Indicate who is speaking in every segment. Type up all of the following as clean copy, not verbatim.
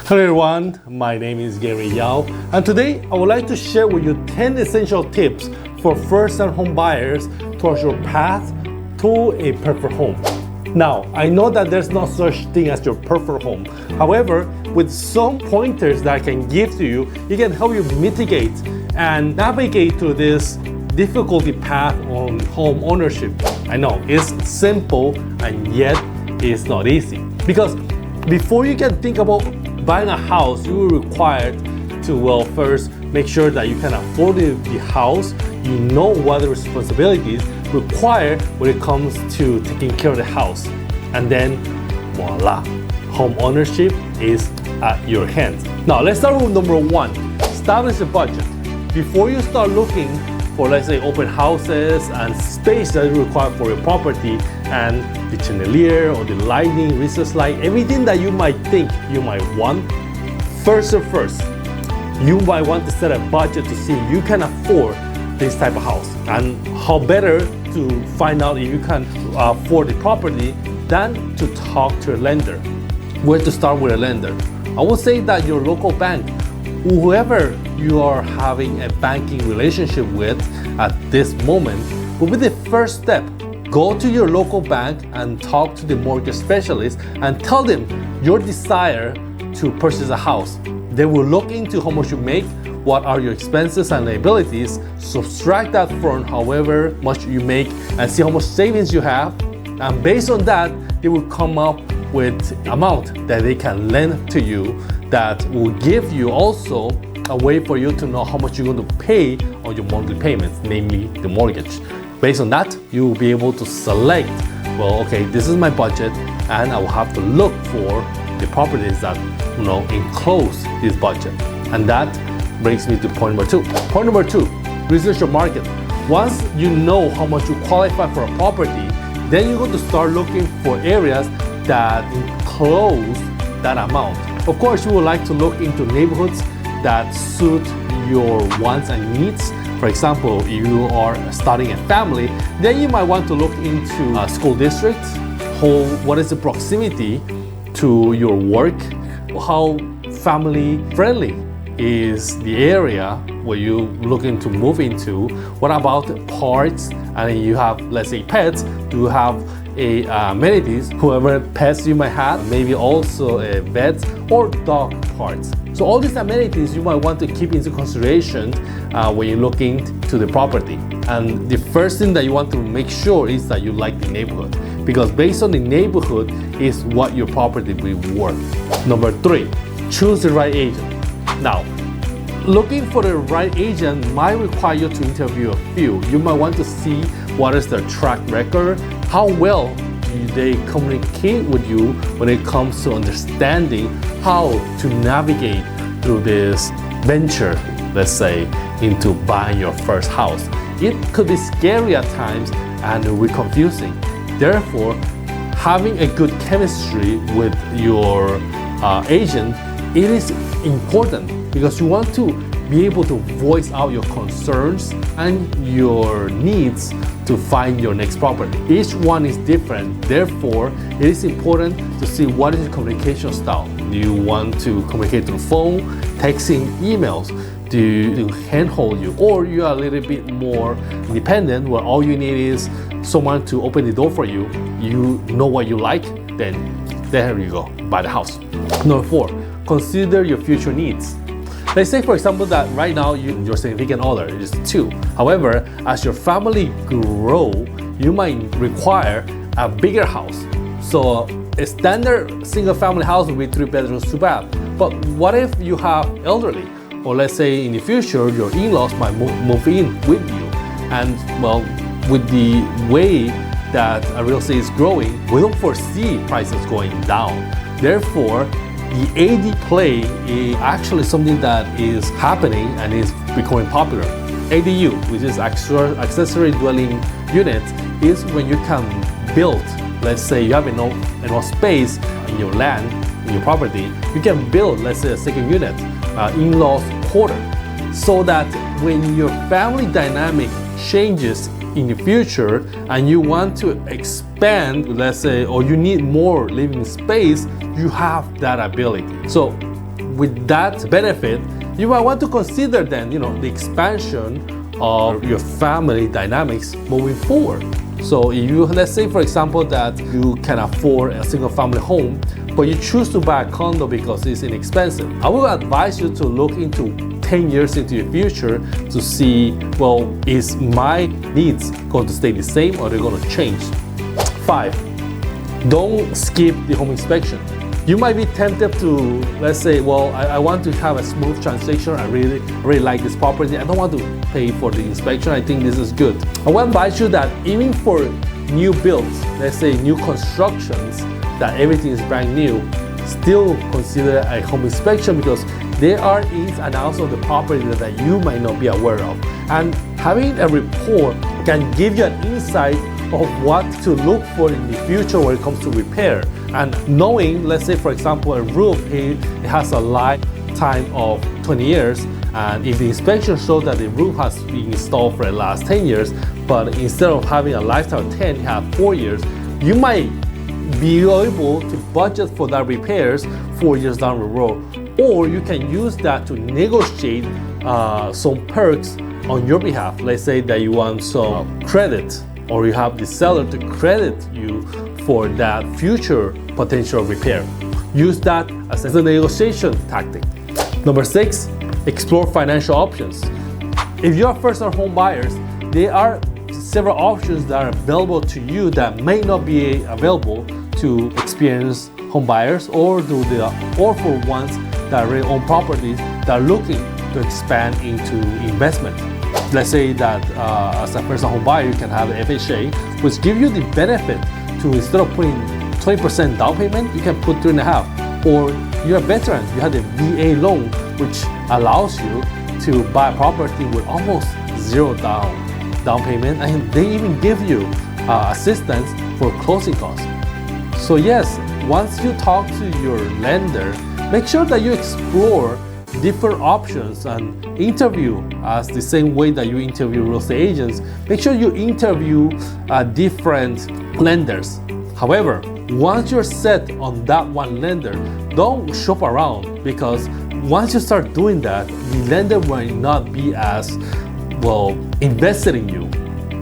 Speaker 1: Hello everyone, my name is Gary Yao, and today I would like to share with you 10 essential tips for first-time home buyers towards your path to a perfect home. Now, I know that there's no such thing as your perfect home. However, with some pointers that I can give to you, it can help you mitigate and navigate through this difficulty path on home ownership. I know it's simple and yet it's not easy, because before you can think about buying a house, you will require to first make sure that you can afford the house. You know what the responsibilities required when it comes to taking care of the house, and then voila, home ownership is at your hands. Now let's start with number one: establish a budget. Before you start looking for, let's say, open houses and space that is required for your property, and the chandelier or the lighting, recessed light, everything that you might think you might want, first, you might want to set a budget to see if you can afford this type of house. And how better to find out if you can afford the property than to talk to a lender. Where to start with a lender? I would say that your local bank, whoever you are having a banking relationship with at this moment, will be the first step. Go to your local bank and talk to the mortgage specialist and tell them your desire to purchase a house. They will look into how much you make, what are your expenses and liabilities, subtract that from however much you make and see how much savings you have. And based on that, they will come up with amount that they can lend to you that will give you also a way for you to know how much you're going to pay on your monthly payments, namely the mortgage. Based on that, you will be able to select, well, okay, this is my budget, and I will have to look for the properties that, enclose this budget. And that brings me to point number two. Point number two, research your market. Once you know how much you qualify for a property, then you're going to start looking for areas that enclose that amount. Of course, you would like to look into neighborhoods that suit your wants and needs. For example, if you are starting a family, then you might want to look into school districts. What is the proximity to your work? How family friendly is the area where you're looking to move into? What about parks? And you have, let's say, pets. Do you have amenities, whoever pets you might have, maybe also a vet or dog parks. So all these amenities you might want to keep into consideration when you're looking to the property. And the first thing that you want to make sure is that you like the neighborhood, because based on the neighborhood is what your property will be worth. Number three, choose the right agent. Now, looking for the right agent might require you to interview a few. You might want to see what is their track record, how well do they communicate with you when it comes to understanding how to navigate through this venture, let's say, into buying your first house. It could be scary at times and it will be confusing. Therefore, having a good chemistry with your agent, it is important, because you want to be able to voice out your concerns and your needs to find your next property. Each one is different. Therefore, it is important to see what is your communication style. Do you want to communicate through phone, texting, emails? Do you handhold you? Or you are a little bit more independent, where all you need is someone to open the door for you. You know what you like, then there you go, buy the house. Number four, consider your future needs. Let's say, for example, that right now your significant other is two. However, as your family grow, you might require a bigger house. So a standard single family house will be 3 bedrooms, 2 baths. But what if you have elderly? Or let's say in the future, your in-laws might move in with you. And well, with the way that real estate is growing, we don't foresee prices going down. Therefore, the AD play is actually something that is happening and is becoming popular. ADU, which is accessory dwelling unit, is when you can build, let's say you have enough space in your land, in your property, you can build, let's say, a second unit, in-laws quarter, so that when your family dynamic changes in the future and you want to expand, let's say, or you need more living space, you have that ability. So with that benefit, you might want to consider then, the expansion of your family dynamics moving forward. So if you, let's say for example that you can afford a single family home, but you choose to buy a condo because it's inexpensive, I will advise you to look into 10 years into the future to see, well, is my needs going to stay the same or they're going to change? 5, don't skip the home inspection. You might be tempted to, let's say, well, I want to have a smooth transaction. I really like this property. I don't want to pay for the inspection. I think this is good. I want to advise you that even for new builds, let's say new constructions, that everything is brand new, still consider a home inspection because there are ins and outs of the property that you might not be aware of. And having a report can give you an insight of what to look for in the future when it comes to repair. And knowing, let's say for example, a roof, it has a lifetime of 20 years, and if the inspection shows that the roof has been installed for the last 10 years, but instead of having a lifetime of 10, you have 4 years, you might be able to budget for that repairs 4 years down the road. Or you can use that to negotiate some perks on your behalf. Let's say that you want some credit, or you have the seller to credit you for that future potential repair. Use that as a negotiation tactic. Number 6, explore financial options. If you are first-time home buyers, there are several options that are available to you that may not be available to experienced home buyers or for ones that already own properties that are looking to expand into investment. Let's say that as a first-time home buyer, you can have FHA, which give you the benefit to, instead of putting 20% down payment, you can put 3.5%. Or you're a veteran, you have the VA loan, which allows you to buy a property with almost zero down payment, and they even give you assistance for closing costs. So yes, once you talk to your lender, make sure that you explore different options and interview, as the same way that you interview real estate agents, make sure you interview different lenders. However, once you're set on that one lender, don't shop around, because once you start doing that, the lender might not be as well invested in you.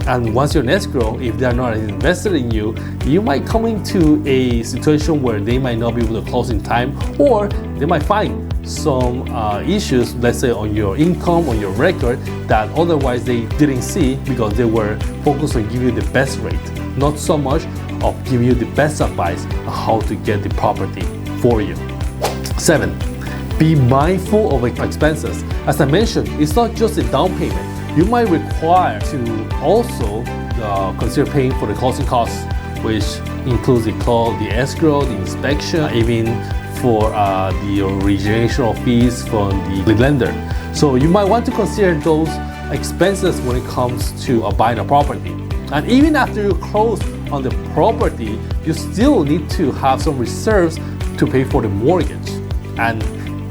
Speaker 1: And once you're in escrow, if they're not invested in you, you might come into a situation where they might not be able to close in time, or they might find some issues, let's say on your income, on your record, that otherwise they didn't see because they were focused on giving you the best rate, not so much of giving you the best advice on how to get the property for you. 7, be mindful of expenses. As I mentioned, it's not just a down payment. You might require to also consider paying for the closing costs, which includes the escrow, the inspection, even for the originational fees from the lender. So you might want to consider those expenses when it comes to buying a property. And even after you close on the property, you still need to have some reserves to pay for the mortgage. And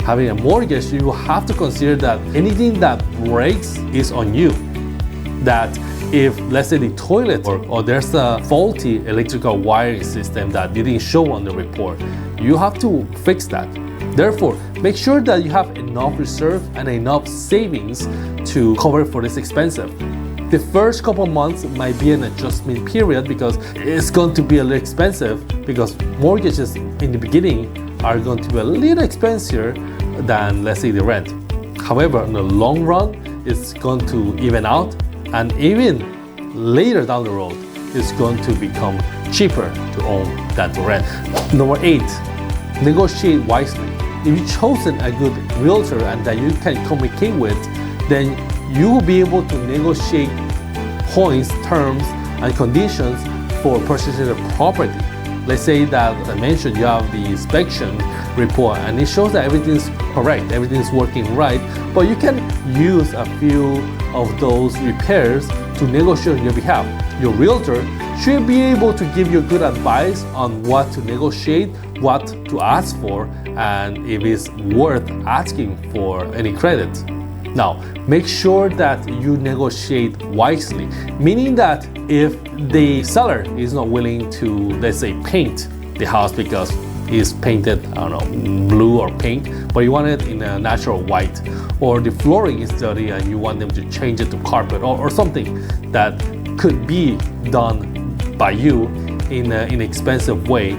Speaker 1: having a mortgage, you will have to consider that anything that breaks is on you. That if, let's say, the toilet or there's a faulty electrical wiring system that didn't show on the report, you have to fix that. Therefore, make sure that you have enough reserve and enough savings to cover for this expensive. The first couple months might be an adjustment period because it's going to be a little expensive, because mortgages in the beginning are going to be a little expensive than, let's say, the rent. However, in the long run, it's going to even out, and even later down the road, it's going to become cheaper to own than to rent. Number 8, negotiate wisely. If you've chosen a good realtor and that you can communicate with, then you will be able to negotiate points, terms, and conditions for purchasing a property. Let's say that, as I mentioned, you have the inspection report and it shows that everything's correct, everything's working right, but you can use a few of those repairs to negotiate on your behalf. Your realtor should be able to give you good advice on what to negotiate, what to ask for, and if it's worth asking for any credit. Now, make sure that you negotiate wisely, meaning that if the seller is not willing to, let's say, paint the house because is painted, I don't know, blue or pink, but you want it in a natural white, or the flooring is dirty and you want them to change it to carpet or something that could be done by you in an inexpensive way,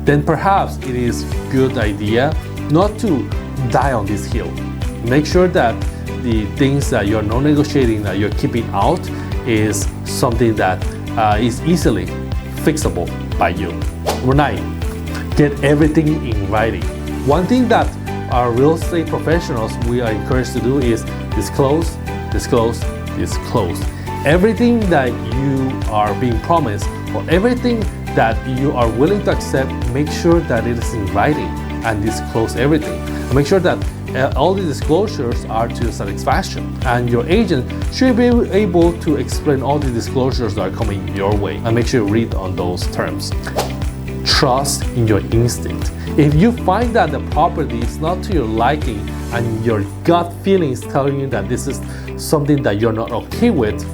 Speaker 1: then perhaps it is a good idea not to die on this hill. Make sure that the things that you're not negotiating, that you're keeping out, is something that is easily fixable by you. Number 9, get everything in writing. One thing that our real estate professionals we are encouraged to do is disclose, disclose, disclose. Everything that you are being promised or everything that you are willing to accept, make sure that it is in writing and disclose everything. And make sure that all the disclosures are to your satisfaction, and your agent should be able to explain all the disclosures that are coming your way, and make sure you read on those terms. Trust in your instinct. If you find that the property is not to your liking and your gut feeling is telling you that this is something that you're not okay with,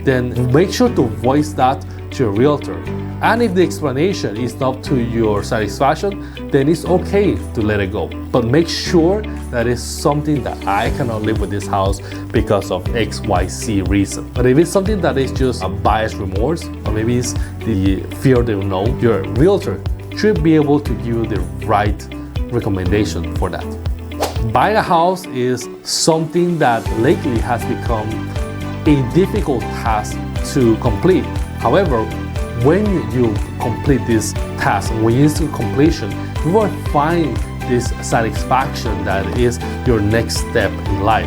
Speaker 1: then make sure to voice that to your realtor. And if the explanation is not to your satisfaction, then it's okay to let it go. But make sure that it's something that I cannot live with this house because of XYZ reason. But if it's something that is just a buyer's remorse, or maybe it's the fear of the unknown, your realtor should be able to give you the right recommendation for that. Buying a house is something that lately has become a difficult task to complete. However, when you complete this task, when you get to completion, you will find this satisfaction that is your next step in life.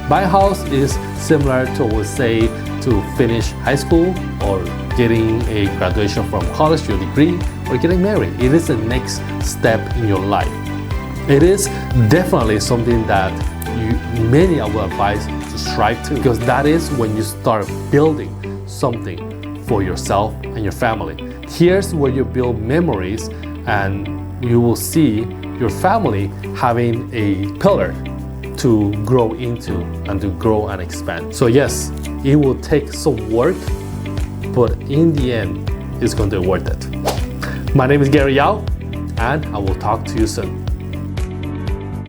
Speaker 1: Buying a house is similar to, let's say, to finish high school or getting a graduation from college, your degree, or getting married. It is the next step in your life. It is definitely something that many of our advise to strive to, because that is when you start building something for yourself and your family. Here's where you build memories, and you will see your family having a pillar to grow into and to grow and expand. So yes, it will take some work, but in the end, it's going to be worth it. My name is Gary Yao, and I will talk to you soon.